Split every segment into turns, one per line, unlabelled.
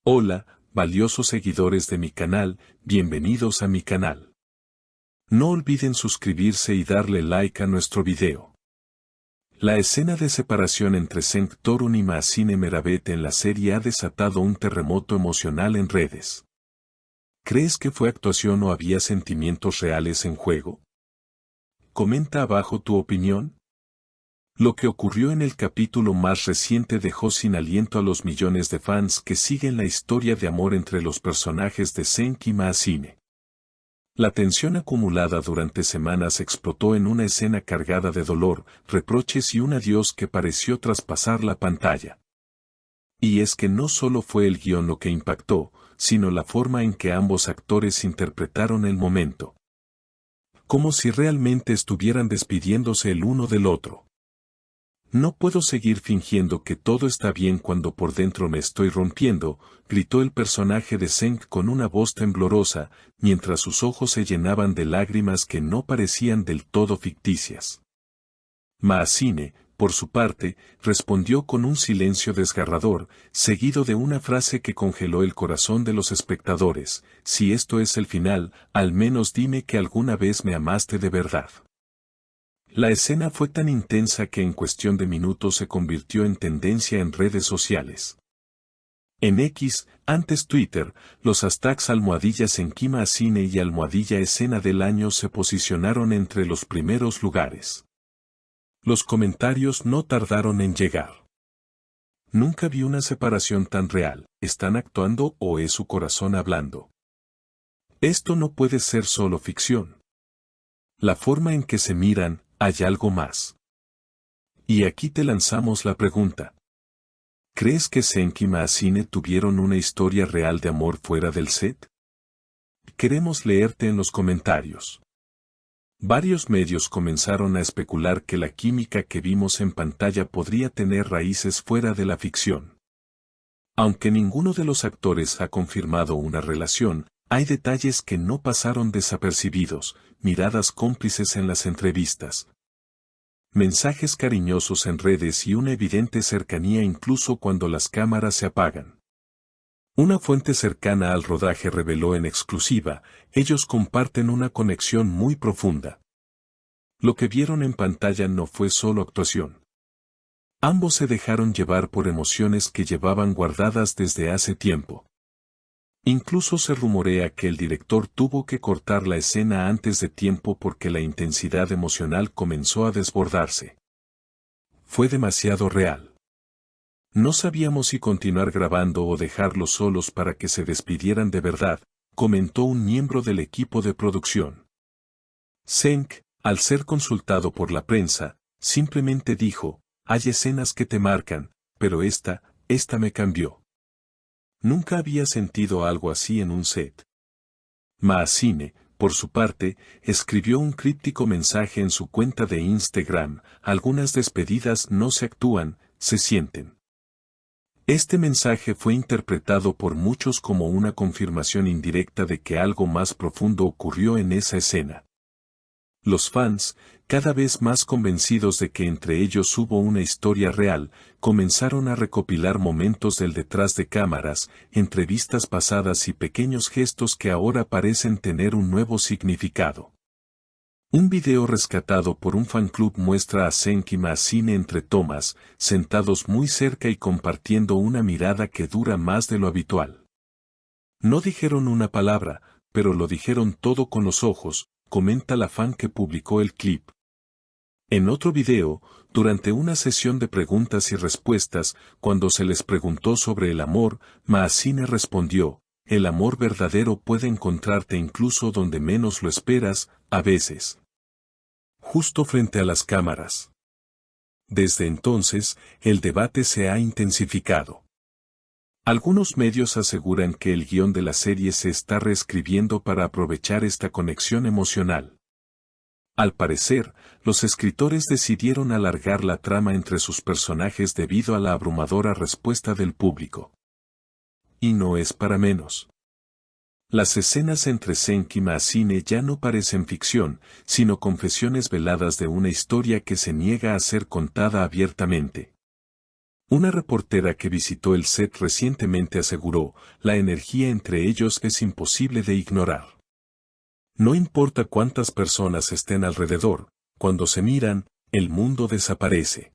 Hola, valiosos seguidores de mi canal, bienvenidos a mi canal. No olviden suscribirse y darle like a nuestro video. La escena de separación entre Cenk Torun y Mahsine Meravet en la serie ha desatado un terremoto emocional en redes. ¿Crees que fue actuación o había sentimientos reales en juego? Comenta abajo tu opinión. Lo que ocurrió en el capítulo más reciente dejó sin aliento a los millones de fans que siguen la historia de amor entre los personajes de Cenk y Mahsine. La tensión acumulada durante semanas explotó en una escena cargada de dolor, reproches y un adiós que pareció traspasar la pantalla. Y es que no solo fue el guión lo que impactó, sino la forma en que ambos actores interpretaron el momento. Como si realmente estuvieran despidiéndose el uno del otro. No puedo seguir fingiendo que todo está bien cuando por dentro me estoy rompiendo, gritó el personaje de Cenk con una voz temblorosa, mientras sus ojos se llenaban de lágrimas que no parecían del todo ficticias. Mahsine, por su parte, respondió con un silencio desgarrador, seguido de una frase que congeló el corazón de los espectadores: si esto es el final, al menos dime que alguna vez me amaste de verdad. La escena fue tan intensa que en cuestión de minutos se convirtió en tendencia en redes sociales. En X, antes Twitter, los hashtags @Cenk Mahsine y @Escena del Año se posicionaron entre los primeros lugares. Los comentarios no tardaron en llegar. Nunca vi una separación tan real, ¿están actuando o es su corazón hablando? Esto no puede ser solo ficción. La forma en que se miran, hay algo más. Y aquí te lanzamos la pregunta. ¿Crees que Cenk y Mahsine tuvieron una historia real de amor fuera del set? Queremos leerte en los comentarios. Varios medios comenzaron a especular que la química que vimos en pantalla podría tener raíces fuera de la ficción. Aunque ninguno de los actores ha confirmado una relación, hay detalles que no pasaron desapercibidos, miradas cómplices en las entrevistas, mensajes cariñosos en redes y una evidente cercanía incluso cuando las cámaras se apagan. Una fuente cercana al rodaje reveló en exclusiva: ellos comparten una conexión muy profunda. Lo que vieron en pantalla no fue solo actuación. Ambos se dejaron llevar por emociones que llevaban guardadas desde hace tiempo. Incluso se rumorea que el director tuvo que cortar la escena antes de tiempo porque la intensidad emocional comenzó a desbordarse. Fue demasiado real. No sabíamos si continuar grabando o dejarlos solos para que se despidieran de verdad, comentó un miembro del equipo de producción. Cenk, al ser consultado por la prensa, simplemente dijo: hay escenas que te marcan, pero esta me cambió. Nunca había sentido algo así en un set. Mahsine, por su parte, escribió un críptico mensaje en su cuenta de Instagram: algunas despedidas no se actúan, se sienten. Este mensaje fue interpretado por muchos como una confirmación indirecta de que algo más profundo ocurrió en esa escena. Los fans, cada vez más convencidos de que entre ellos hubo una historia real, comenzaron a recopilar momentos del detrás de cámaras, entrevistas pasadas y pequeños gestos que ahora parecen tener un nuevo significado. Un video rescatado por un fanclub muestra a Cenk y Mahsine entre tomas, sentados muy cerca y compartiendo una mirada que dura más de lo habitual. No dijeron una palabra, pero lo dijeron todo con los ojos, comenta la fan que publicó el clip. En otro video, durante una sesión de preguntas y respuestas, cuando se les preguntó sobre el amor, Mahsine respondió: el amor verdadero puede encontrarte incluso donde menos lo esperas, a veces. Justo frente a las cámaras. Desde entonces, el debate se ha intensificado. Algunos medios aseguran que el guión de la serie se está reescribiendo para aprovechar esta conexión emocional. Al parecer, los escritores decidieron alargar la trama entre sus personajes debido a la abrumadora respuesta del público. Y no es para menos. Las escenas entre Cenk y Mahsine ya no parecen ficción, sino confesiones veladas de una historia que se niega a ser contada abiertamente. Una reportera que visitó el set recientemente aseguró, la energía entre ellos es imposible de ignorar. No importa cuántas personas estén alrededor, cuando se miran, el mundo desaparece.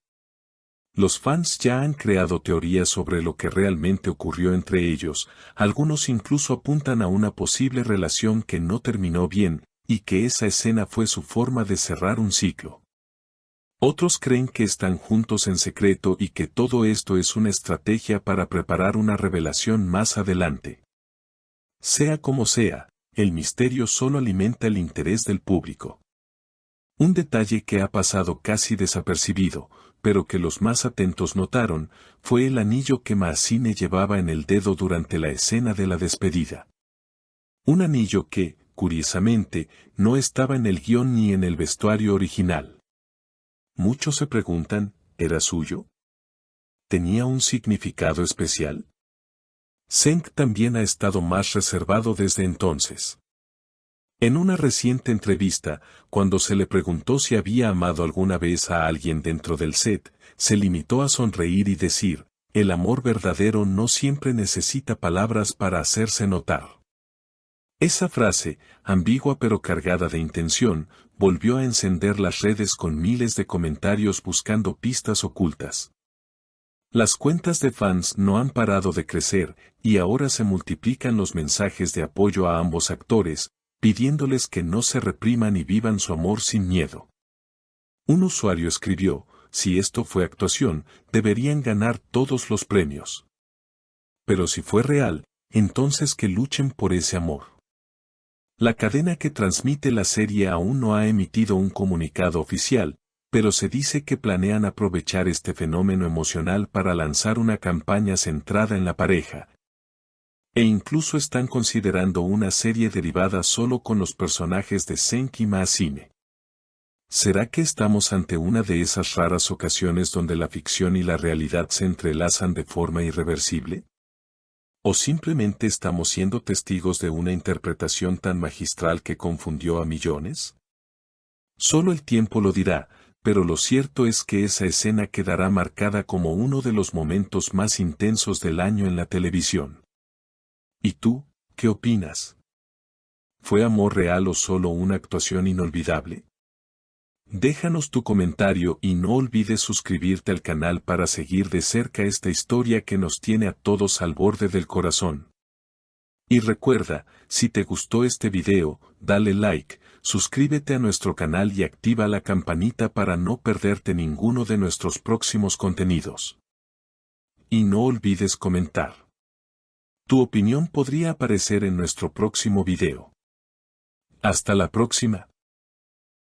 Los fans ya han creado teorías sobre lo que realmente ocurrió entre ellos, algunos incluso apuntan a una posible relación que no terminó bien, y que esa escena fue su forma de cerrar un ciclo. Otros creen que están juntos en secreto y que todo esto es una estrategia para preparar una revelación más adelante. Sea como sea, el misterio solo alimenta el interés del público. Un detalle que ha pasado casi desapercibido, pero que los más atentos notaron, fue el anillo que Maazine llevaba en el dedo durante la escena de la despedida. Un anillo que, curiosamente, no estaba en el guión ni en el vestuario original. Muchos se preguntan, ¿era suyo? ¿Tenía un significado especial? Zeng también ha estado más reservado desde entonces. En una reciente entrevista, cuando se le preguntó si había amado alguna vez a alguien dentro del set, se limitó a sonreír y decir, el amor verdadero no siempre necesita palabras para hacerse notar. Esa frase, ambigua pero cargada de intención, volvió a encender las redes con miles de comentarios buscando pistas ocultas. Las cuentas de fans no han parado de crecer, y ahora se multiplican los mensajes de apoyo a ambos actores, pidiéndoles que no se repriman y vivan su amor sin miedo. Un usuario escribió, si esto fue actuación, deberían ganar todos los premios. Pero si fue real, entonces que luchen por ese amor. La cadena que transmite la serie aún no ha emitido un comunicado oficial, pero se dice que planean aprovechar este fenómeno emocional para lanzar una campaña centrada en la pareja. E incluso están considerando una serie derivada solo con los personajes de Zeng y Maazine. ¿Será que estamos ante una de esas raras ocasiones donde la ficción y la realidad se entrelazan de forma irreversible? ¿O simplemente estamos siendo testigos de una interpretación tan magistral que confundió a millones? Solo el tiempo lo dirá, pero lo cierto es que esa escena quedará marcada como uno de los momentos más intensos del año en la televisión. ¿Y tú, qué opinas? ¿Fue amor real o solo una actuación inolvidable? Déjanos tu comentario y no olvides suscribirte al canal para seguir de cerca esta historia que nos tiene a todos al borde del corazón. Y recuerda, si te gustó este video, dale like, suscríbete a nuestro canal y activa la campanita para no perderte ninguno de nuestros próximos contenidos. Y no olvides comentar. Tu opinión podría aparecer en nuestro próximo video. Hasta la próxima.